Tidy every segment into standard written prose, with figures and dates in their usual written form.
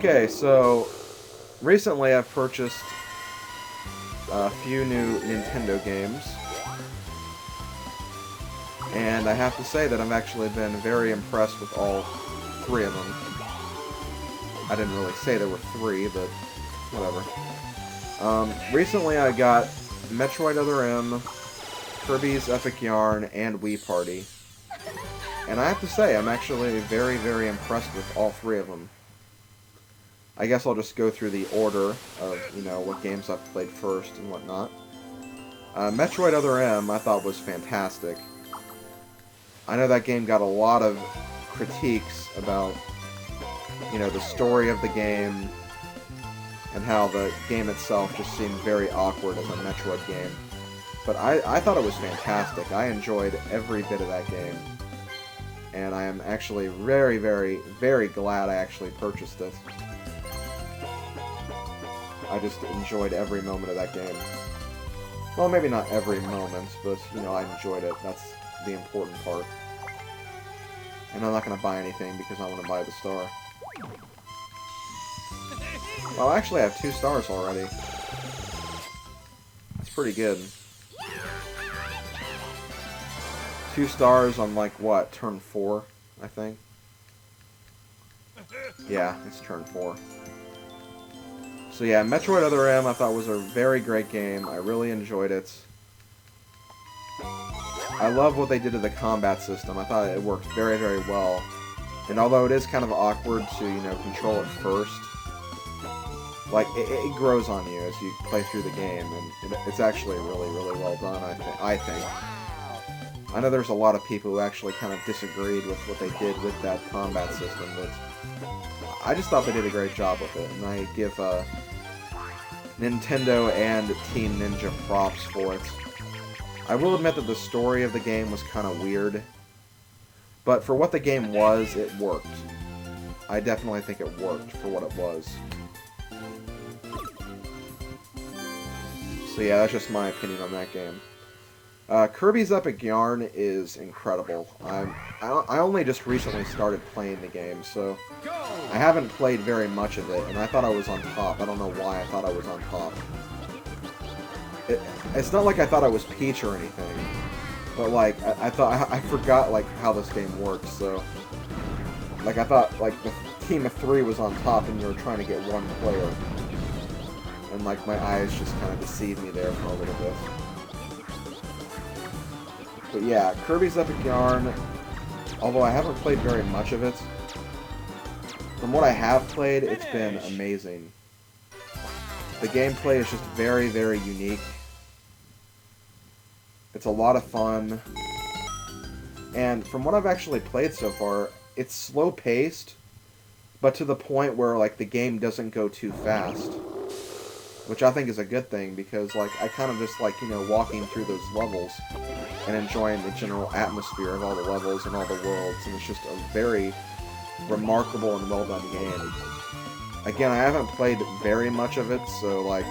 Okay, so recently I've purchased a few new Nintendo games, and I have to say that I've actually been very impressed with all three of them. I didn't really say there were three, but whatever. Recently I got Metroid Other M, Kirby's Epic Yarn, and Wii Party. And I have to say, I'm actually very, very impressed with all three of them. I guess I'll just go through the order of, what games I've played first and whatnot. Metroid Other M I thought was fantastic. I know that game got a lot of critiques about, the story of the game, and how the game itself just seemed very awkward as a Metroid game. But I thought it was fantastic. I enjoyed every bit of that game. And I am actually very, very, very glad I actually purchased it. I just enjoyed every moment of that game. Well, maybe not every moment, but, I enjoyed it. That's the important part. And I'm not going to buy anything because I want to buy the star. Well, actually, I have 2 stars already. That's pretty good. 2 stars on, what, turn 4, I think? Yeah, it's turn 4. So yeah, Metroid Other M I thought was a very great game. I really enjoyed it. I love what they did to the combat system. I thought it worked very, very well. And although it is kind of awkward to, control it first, it grows on you as you play through the game, and it's actually really, really well done, I think. I know there's a lot of people who actually kind of disagreed with what they did with that combat system, but I just thought they did a great job with it, and I give Nintendo and Team Ninja props for it. I will admit that the story of the game was kind of weird, but for what the game was, it worked. I definitely think it worked for what it was. So yeah, that's just my opinion on that game. Kirby's Epic Yarn is incredible. I only just recently started playing the game, so I haven't played very much of it, and I thought I was on top. I don't know why I thought I was on top. It's not like I thought I was Peach or anything, but I forgot how this game works. So I thought the team of 3 was on top, and you were trying to get 1 player, and my eyes just kind of deceived me there for a little bit. But yeah, Kirby's Epic Yarn, although I haven't played very much of it, from what I have played, it's been amazing. The gameplay is just very, very unique. It's a lot of fun. And from what I've actually played so far, it's slow-paced, but to the point where, the game doesn't go too fast. Which I think is a good thing, because, I kind of just walking through those levels and enjoying the general atmosphere of all the levels and all the worlds, and it's just a very remarkable and well-done game. Again, I haven't played very much of it, so, I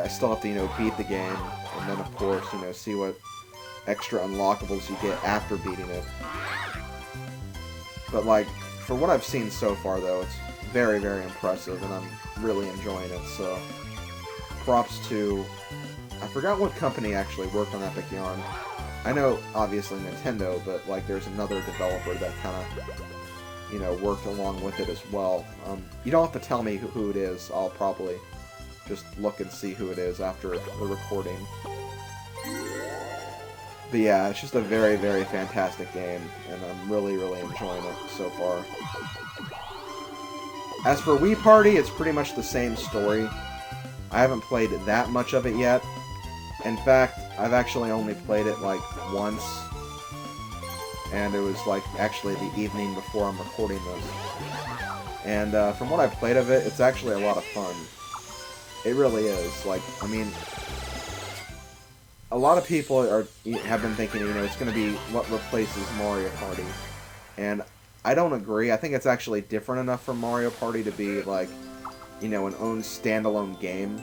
still have to, beat the game, and then, of course, see what extra unlockables you get after beating it. But, for what I've seen so far, though, it's very, very impressive, and I'm really enjoying it, so props to... I forgot what company actually worked on Epic Yarn. I know, obviously, Nintendo, but, there's another developer that kind of, worked along with it as well. You don't have to tell me who it is. I'll probably just look and see who it is after the recording. But yeah, it's just a very, very fantastic game, and I'm really, really enjoying it so far. As for Wii Party, it's pretty much the same story. I haven't played that much of it yet. In fact, I've actually only played it, once. And it was, actually the evening before I'm recording this. And, from what I've played of it, it's actually a lot of fun. It really is. A lot of people have been thinking, it's going to be what replaces Mario Party. And I don't agree. I think it's actually different enough for Mario Party to be, an own standalone game.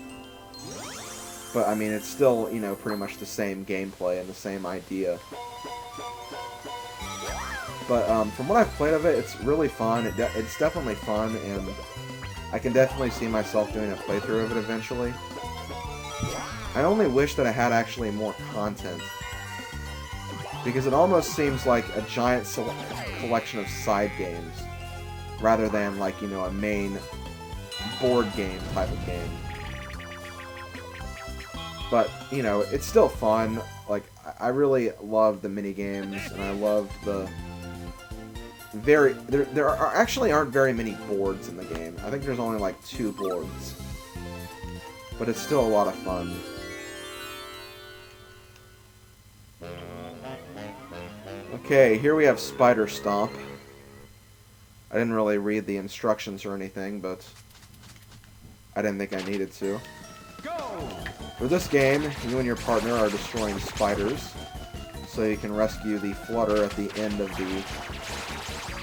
But, it's still, pretty much the same gameplay and the same idea. But from what I've played of it, it's really fun. It's definitely fun, and I can definitely see myself doing a playthrough of it eventually. I only wish that I had actually more content, because it almost seems like a giant collection of side games, rather than, like, you know, a main board game type of game. But, you know, it's still fun. Like, I really love the mini games, and I love the there actually aren't very many boards in the game. I think there's only like 2 boards, but it's still a lot of fun. Okay, here we have Spider Stomp. I didn't really read the instructions or anything, but I didn't think I needed to. For this game, you and your partner are destroying spiders, so you can rescue the flutter at the end of the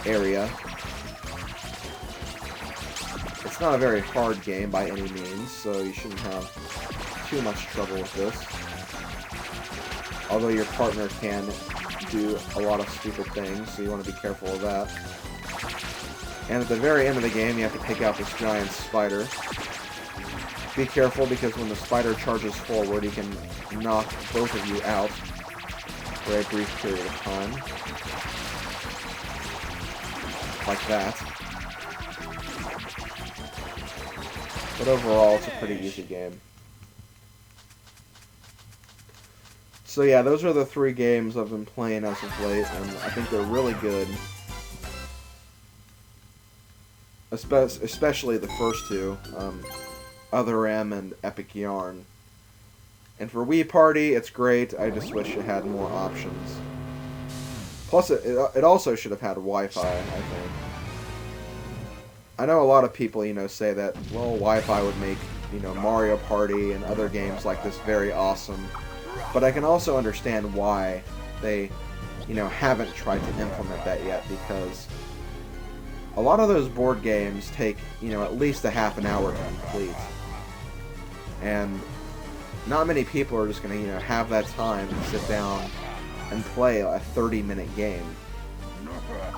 area. It's not a very hard game by any means, so you shouldn't have too much trouble with this. Although your partner can do a lot of stupid things, so you want to be careful of that. And at the very end of the game, you have to take out this giant spider. Be careful, because when the spider charges forward, he can knock both of you out for a brief period of time. Like that. But overall, it's a pretty easy game. So yeah, those are the 3 games I've been playing as of late, and I think they're really good. Especially the first 2. Other M and Epic Yarn. And for Wii Party, it's great. I just wish it had more options. Plus, it also should have had Wi-Fi, I think. I know a lot of people, you know, say that, well, Wi-Fi would make, you know, Mario Party and other games like this very awesome. But I can also understand why they, you know, haven't tried to implement that yet, because a lot of those board games take, you know, at least a half an hour to complete. And not many people are just going to, you know, have that time to sit down and play a 30-minute game.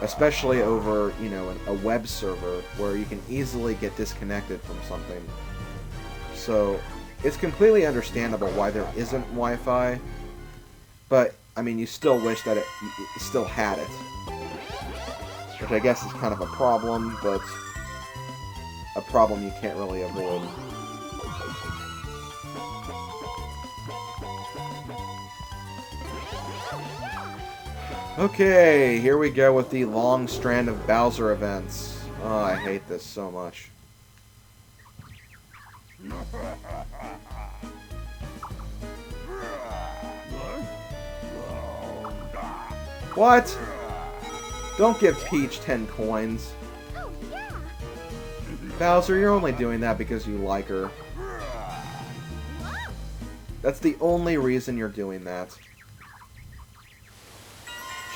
Especially over, you know, a web server where you can easily get disconnected from something. So, it's completely understandable why there isn't Wi-Fi. But, I mean, you still wish that it still had it. Which I guess is kind of a problem, but a problem you can't really avoid. Okay, here we go with the long strand of Bowser events. Oh, I hate this so much. What? Don't give Peach 10 coins. Bowser, you're only doing that because you like her. That's the only reason you're doing that.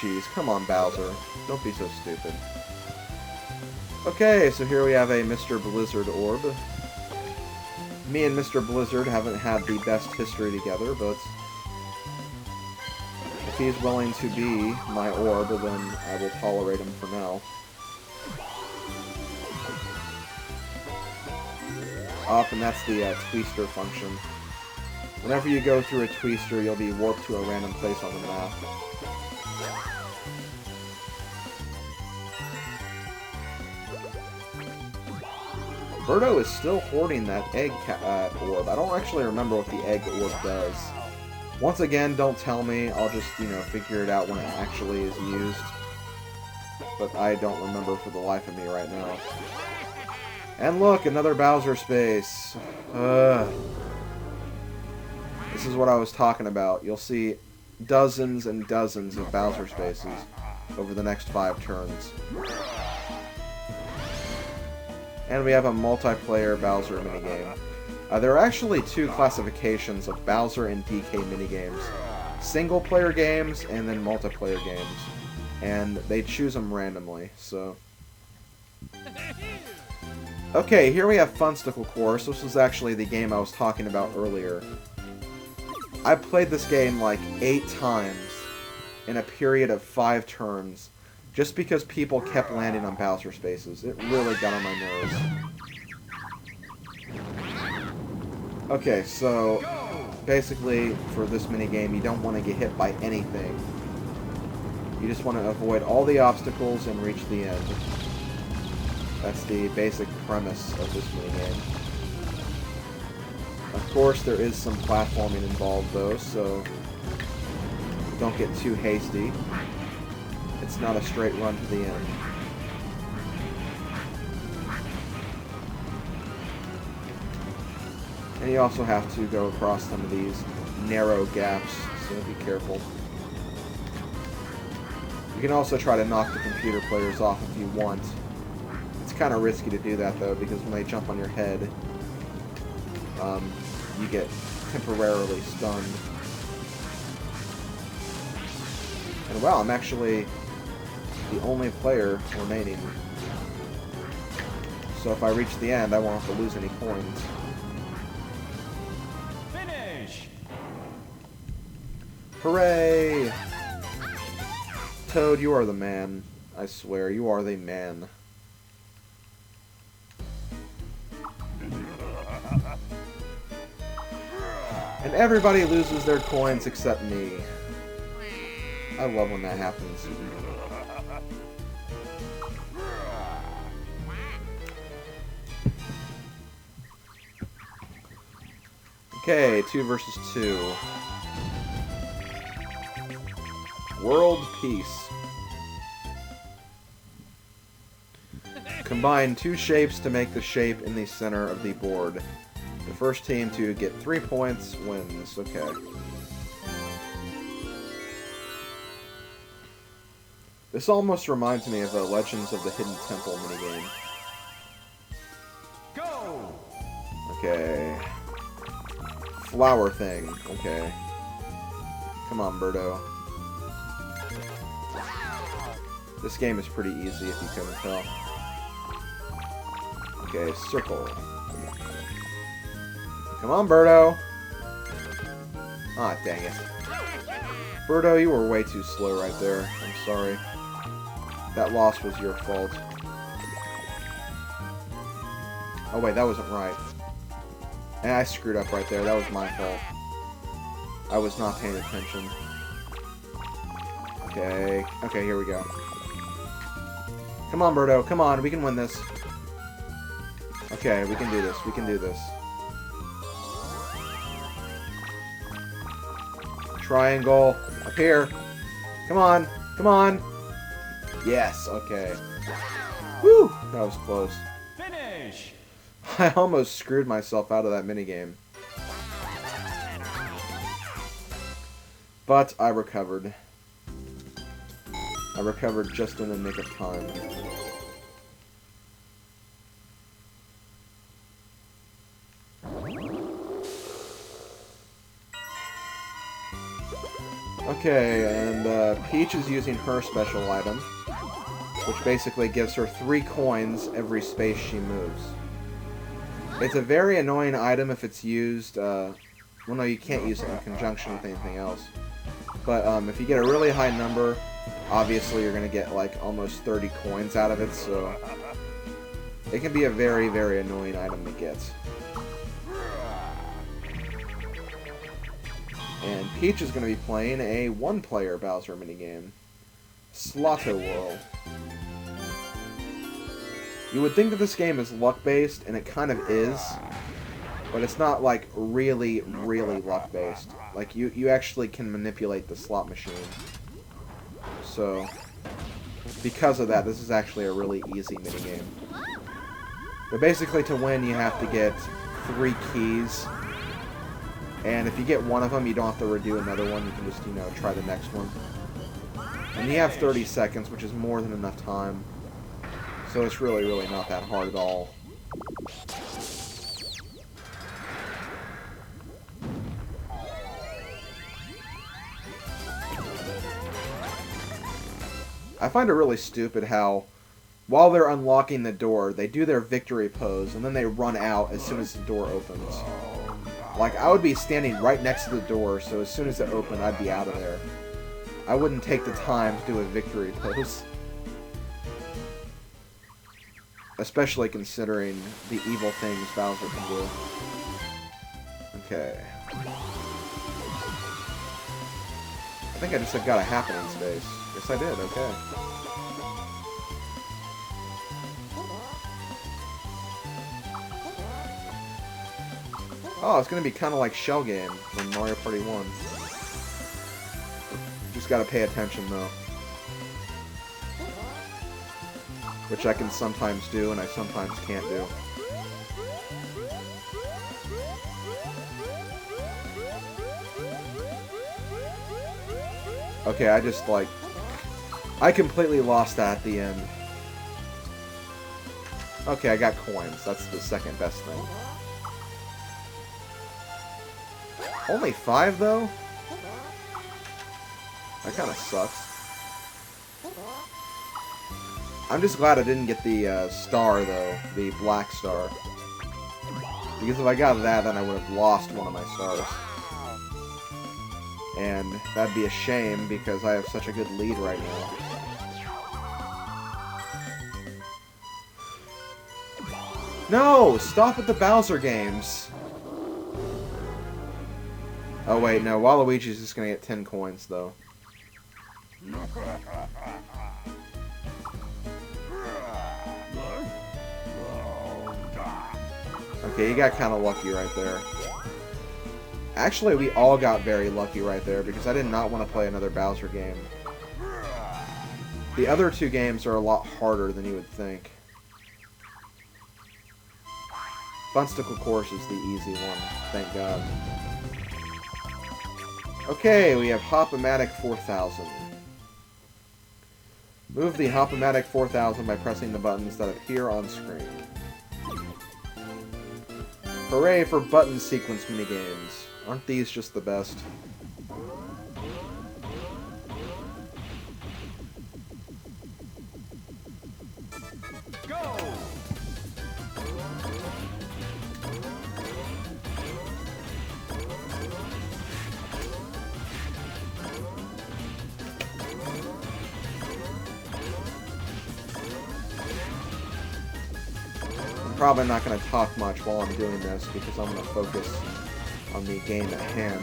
Jeez, come on, Bowser. Don't be so stupid. Okay, so here we have a Mr. Blizzard orb. Me and Mr. Blizzard haven't had the best history together, but if he's willing to be my orb, then I will tolerate him for now. Up, and that's the twister function. Whenever you go through a twister, you'll be warped to a random place on the map. Birdo is still hoarding that egg orb. I don't actually remember what the egg orb does. Once again, don't tell me. I'll just, you know, figure it out when it actually is used. But I don't remember for the life of me right now. And look, another Bowser space. This is what I was talking about. You'll see dozens and dozens of Bowser spaces over the next 5 turns. And we have a multiplayer Bowser minigame. There are actually 2 classifications of Bowser and DK minigames. Single-player games and then multiplayer games. And they choose them randomly, so... Okay, here we have Funsticle Course. This was actually the game I was talking about earlier. I played this game like 8 times in a period of 5 turns, just because people kept landing on Bowser spaces. It really got on my nerves. Okay, so basically for this minigame, you don't want to get hit by anything. You just want to avoid all the obstacles and reach the end. That's the basic premise of this minigame. Of course, there is some platforming involved though, so don't get too hasty. It's not a straight run to the end. And you also have to go across some of these narrow gaps, so be careful. You can also try to knock the computer players off if you want. It's kind of risky to do that though, because when they jump on your head, you get temporarily stunned. And wow, I'm actually the only player remaining. So if I reach the end, I won't have to lose any coins. Finish! Hooray! Toad, you are the man. I swear, you are the man. And everybody loses their coins except me. I love when that happens. Okay, 2 versus 2. World Peace. Combine 2 shapes to make the shape in the center of the board. The first team to get 3 points wins. Okay. This almost reminds me of a Legends of the Hidden Temple minigame. Go! Okay. Flower thing. Okay. Come on, Birdo. This game is pretty easy if you couldn't tell. Okay, circle. Come on, Birdo! Ah, dang it. Birdo, you were way too slow right there. I'm sorry. That loss was your fault. Oh wait, that wasn't right. And I screwed up right there. That was my fault. I was not paying attention. Okay. Okay, here we go. Come on, Birdo. Come on, we can win this. Okay, we can do this. We can do this. Triangle. Up here. Come on. Come on. Yes, okay. Woo! That was close. Finish! I almost screwed myself out of that minigame. But I recovered. I recovered just in the nick of time. Okay, and Peach is using her special item, which basically gives her 3 coins every space she moves. It's a very annoying item if it's used, well no, you can't use it in conjunction with anything else. But if you get a really high number, obviously you're going to get like almost 30 coins out of it, so it can be a very, very annoying item to get. And Peach is going to be playing a 1-player Bowser minigame. Slotto World. You would think that this game is luck-based, and it kind of is, but it's not, like, really, really luck-based. Like, you actually can manipulate the slot machine. So, because of that, this is actually a really easy minigame. But basically, to win, you have to get 3 keys. And if you get one of them, you don't have to redo another one. You can just, you know, try the next one. And you have 30 seconds, which is more than enough time. So it's really, really not that hard at all. I find it really stupid how, while they're unlocking the door, they do their victory pose, and then they run out as soon as the door opens. Like, I would be standing right next to the door, so as soon as it opened, I'd be out of there. I wouldn't take the time to do a victory pose. Especially considering the evil things Bowser can do. Okay. I think I just got a happening space. Yes, I did. Okay. Oh, it's gonna be kind of like Shell Game from Mario Party 1. Just gotta pay attention, though. Which I can sometimes do, and I sometimes can't do. Okay, I just, like... I completely lost that at the end. Okay, I got coins. That's the second best thing. Only 5, though? That kind of sucks. I'm just glad I didn't get the star, though. The black star. Because if I got that, then I would have lost one of my stars. And that'd be a shame, because I have such a good lead right now. No! Stop with the Bowser games! Oh wait, no, Waluigi's just gonna get 10 coins, though. Okay, you got kind of lucky right there. Actually, we all got very lucky right there, because I did not want to play another Bowser game. The other two games are a lot harder than you would think. Funsticle Course is the easy one, thank God. Okay, we have Hop-O-Matic 4000. Move the Hop-O-Matic 4000 by pressing the buttons that appear on screen. Hooray for button sequence minigames. Aren't these just the best? Go! I'm probably not going to talk much while I'm doing this because I'm going to focus on the game at hand.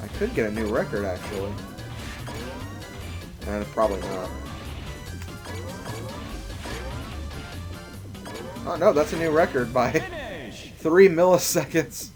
I could get a new record, actually. And probably not. Oh no, that's a new record by 3 milliseconds.